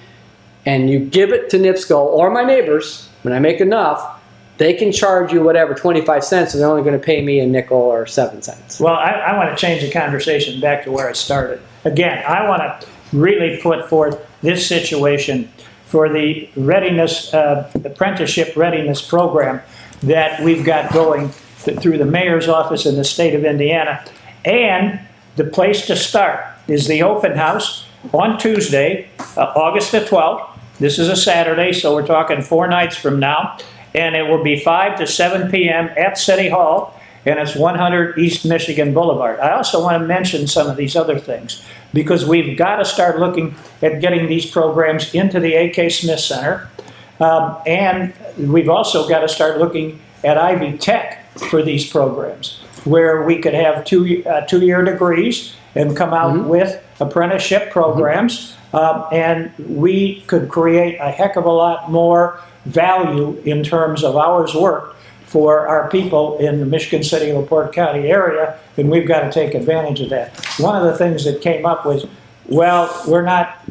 and you give it to NIPSCO or my neighbors, when I make enough, they can charge you whatever, 25 cents, and they're only going to pay me a nickel or 7 cents. Well, I want to change the conversation back to where I started. Again, I want to really put forth this situation for the readiness, apprenticeship readiness program that we've got going through the mayor's office in the state of Indiana. And the place to start is the open house on Tuesday, August the 12th. This is a Saturday, so we're talking 4 nights from now. And it will be 5 to 7 p.m. at City Hall, and it's 100 East Michigan Boulevard. I also want to mention some of these other things, because we've got to start looking at getting these programs into the A.K. Smith Center. And we've also got to start looking at Ivy Tech for these programs, where we could have two-year degrees and come out with apprenticeship programs. And we could create a heck of a lot more value in terms of hours worked for our people in the Michigan City, LaPorte County area, and we've got to take advantage of that. One of the things that came up was, well,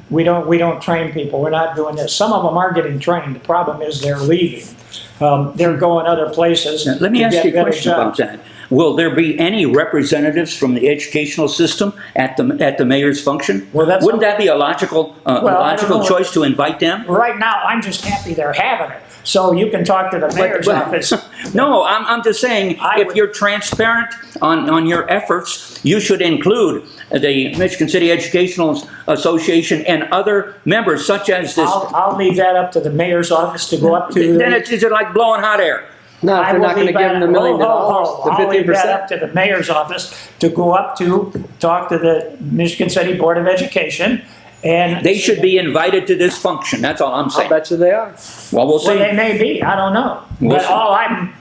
we don't train people. We're not doing this. Some of them are getting trained. The problem is they're leaving. They're going other places. Now, let me to ask get you a better question about jobs. that. Will there be any representatives from the educational system at the mayor's function? Well, that's Wouldn't that be a logical I don't know. choice to invite them? Right now, I'm just happy they're having it. So you can talk to the mayor's office. No, I'm just saying, if you're transparent on your efforts, you should include the Michigan City Educational Association and other members, such as this. I'll leave that up to the mayor's office to go up to. Then it's like blowing hot air. No, if they're not going to give them the $1 million, the I'll leave that up 15%. to the mayor's office to go up to talk to the Michigan City Board of Education. And They should be invited to this function. That's all I'm I saying. bet you they are. Well, we'll see. Well, they may be, I don't know. We'll But see. all I'm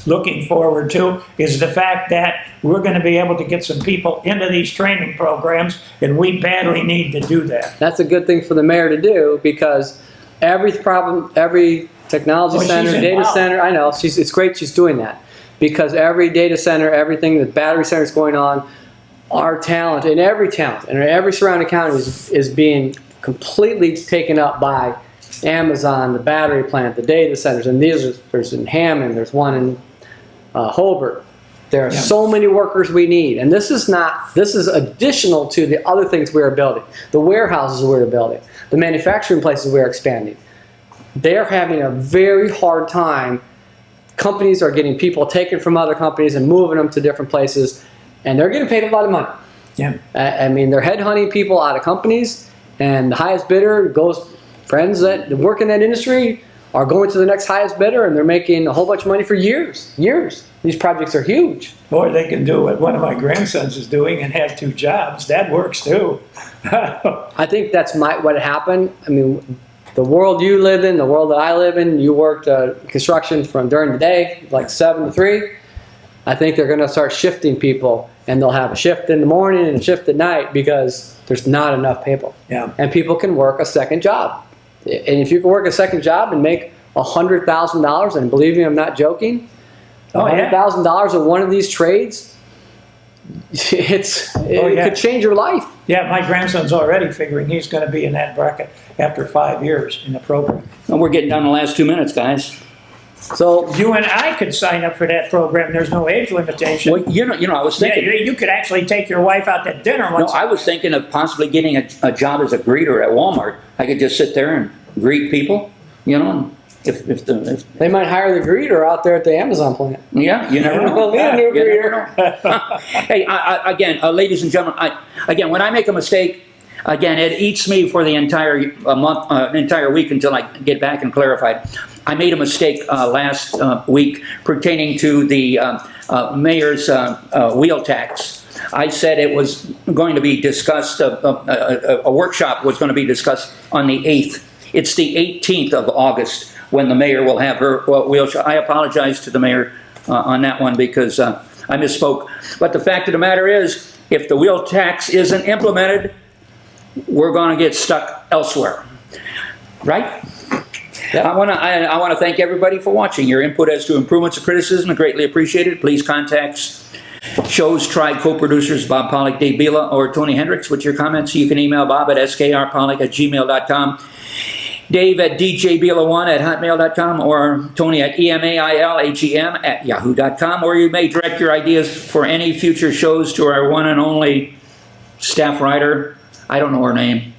looking forward to is the fact that we're going to be able to get some people into these training programs, and we badly need to do that. That's a good thing for the mayor to do because every technology Well, center, she's data involved. center, I know, it's great she's doing that. because every data center, everything, the battery center is going on, our talent in every surrounding county is being completely taken up by Amazon, the battery plant, the data centers, and there's in Hammond, there's one in Hobart. There are so many workers we need, and this is additional to the other things we are building, the warehouses we are building, the manufacturing places we are expanding. They're having a very hard time. Companies are getting people taken from other companies and moving them to different places, and they're getting paid a lot of money. Yeah. I mean, they're headhunting people out of companies, and the highest bidder goes, friends that work in that industry are going to the next highest bidder, and they're making a whole bunch of money for years. These projects are huge. Or they can do what one of my grandsons is doing and have 2 jobs. That works too. I think that's what happened. I mean, the world you live in, the world that I live in, you worked construction from during the day, like 7 to 3. I think they're going to start shifting people, and they'll have a shift in the morning and a shift at night because there's not enough people. Yeah. And people can work a second job. And if you can work a second job and make $100,000, and believe me, I'm not joking, $100,000 in one of these trades, it could change your life. Yeah, my grandson's already figuring he's going to be in that bracket after 5 years in the program. And we're getting down to the last 2 minutes, guys. So You and I could sign up for that program. There's no age limitation. Well, you know, I was thinking. You could actually take your wife out to dinner No, once. I was thinking of possibly getting a job as a greeter at Walmart. I could just sit there and greet people, you know. If they might hire the greeter out there at the Amazon plant. yeah, you never know. Well, we a new You never greeter. know. Hey, again, ladies and gentlemen, again, when I make a mistake, again, it eats me for the entire month, entire week until I get back and clarify it. I made a mistake last week pertaining to the mayor's wheel tax. I said it was going to be discussed, a workshop was going to be discussed on the 8th. It's the 18th of August when the mayor will have her wheel tax. I apologize to the mayor on that one because I misspoke. But the fact of the matter is, if the wheel tax isn't implemented, we're going to get stuck elsewhere. Right? Yep. I want to thank everybody for watching. Your input as to improvements or criticism are greatly appreciated. Please contact shows Tribe co-producers Bob Pollock, Dave Bila, or Tony Hendricks with your comments. You can email Bob at skrpollock@gmail.com, Dave at djbila1@hotmail.com, or Tony at emailagem@yahoo.com, or you may direct your ideas for any future shows to our one and only staff writer. I don't know her name.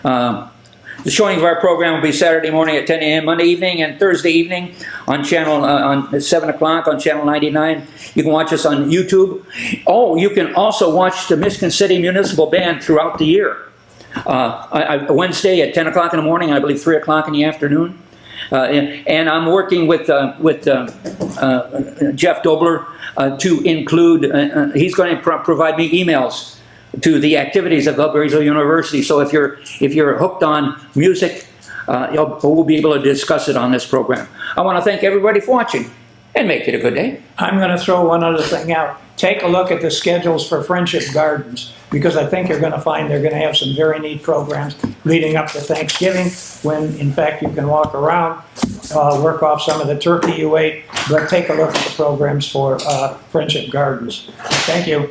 The showing of our program will be Saturday morning at 10 a.m., Monday evening, and Thursday evening on on 7 o'clock on Channel 99. You can watch us on YouTube. Oh, you can also watch the Michigan City Municipal Band throughout the year. Wednesday at 10 o'clock in the morning, I believe 3 o'clock in the afternoon. And I'm working with Jeff Dobler to include, he's going to provide me emails to the activities of Valparaiso University. So if you're hooked on music, we'll be able to discuss it on this program. I want to thank everybody for watching, and make it a good day. I'm going to throw one other thing out. Take a look at the schedules for Friendship Gardens, because I think you're going to find they're going to have some very neat programs leading up to Thanksgiving, when in fact you can walk around, work off some of the turkey you ate, but take a look at the programs for Friendship Gardens. Thank you.